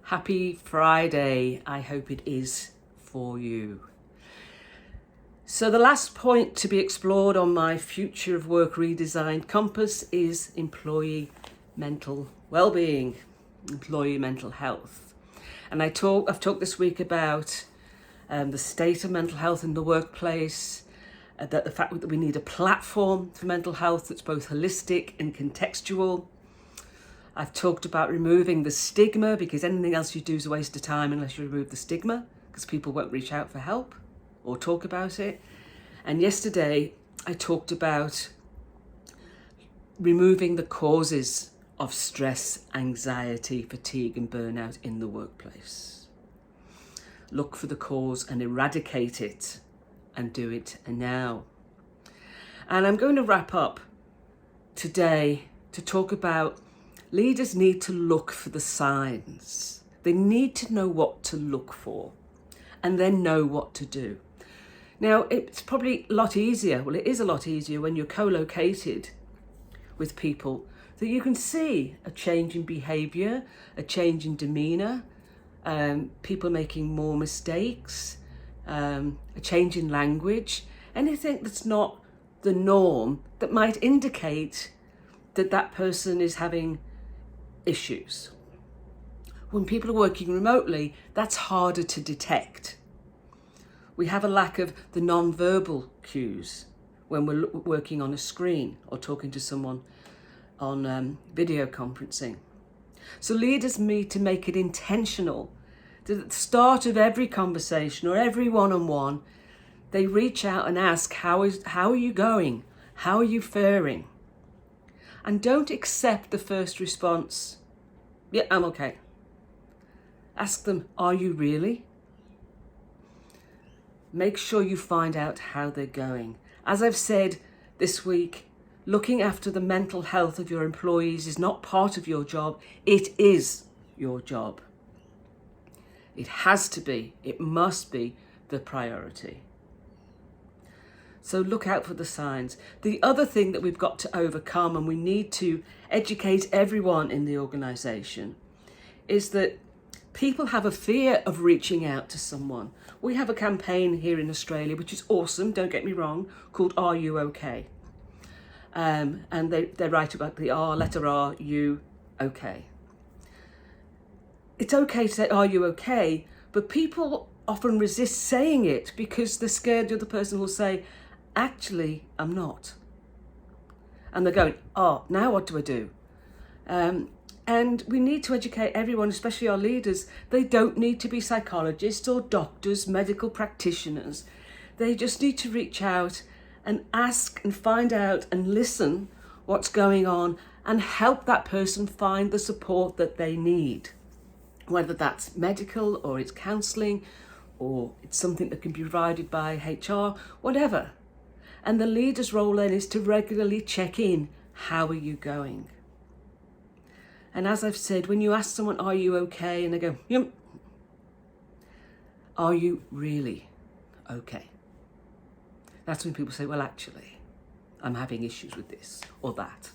Happy Friday. I hope it is for you. So the last point to be explored on my Future of Work Redesigned Compass is employee mental well-being, employee mental health. And I've talked this week about the state of mental health in the workplace, that the fact that we need a platform for mental health that's both holistic and contextual. I've talked about removing the stigma, because anything else you do is a waste of time unless you remove the stigma, because people won't reach out for help or talk about it. And yesterday I talked about removing the causes of stress, anxiety, fatigue and burnout in the workplace. Look for the cause and eradicate it, and do it now. And I'm going to wrap up today to talk about leaders need to look for the signs. They need to know what to look for and then know what to do. Now, it's probably a lot easier. Well, it is a lot easier when you're co-located with people that you can see a change in behaviour, a change in demeanour, people making more mistakes, a change in language, anything that's not the norm that might indicate that that person is having issues. When people are working remotely, that's harder to detect. We have a lack of the non-verbal cues when we're working on a screen or talking to someone on video conferencing. So leaders need to make it intentional that at the start of every conversation or every one-on-one, they reach out and ask, how are you going? How are you faring? And don't accept the first response, yeah, I'm okay. Ask them, are you really? Make sure you find out how they're going. As I've said this week, looking after the mental health of your employees is not part of your job, it is your job. It has to be, it must be the priority. So look out for the signs. The other thing that we've got to overcome, and we need to educate everyone in the organisation, is that people have a fear of reaching out to someone. We have a campaign here in Australia, which is awesome, don't get me wrong, called Are You OK? And they write about the R, letter R, you, OK. It's okay to say, are you okay? But people often resist saying it because they're scared the other person will say, actually, I'm not. And they're going, oh, now what do I do? And we need to educate everyone, especially our leaders. They don't need to be psychologists or doctors, medical practitioners. They just need to reach out and ask and find out and listen what's going on and help that person find the support that they need. Whether that's medical or it's counselling or it's something that can be provided by HR, whatever. And the leader's role then is to regularly check in. How are you going? And as I've said, when you ask someone, are you okay? And they go, yep. Are you really okay? That's when people say, well, actually, I'm having issues with this or that.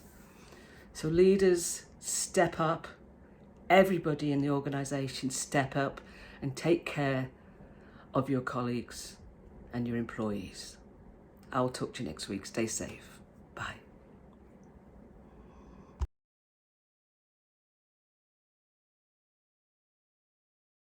So leaders, step up. Everybody in the organisation, step up and take care of your colleagues and your employees. I'll talk to you next week. Stay safe. Bye.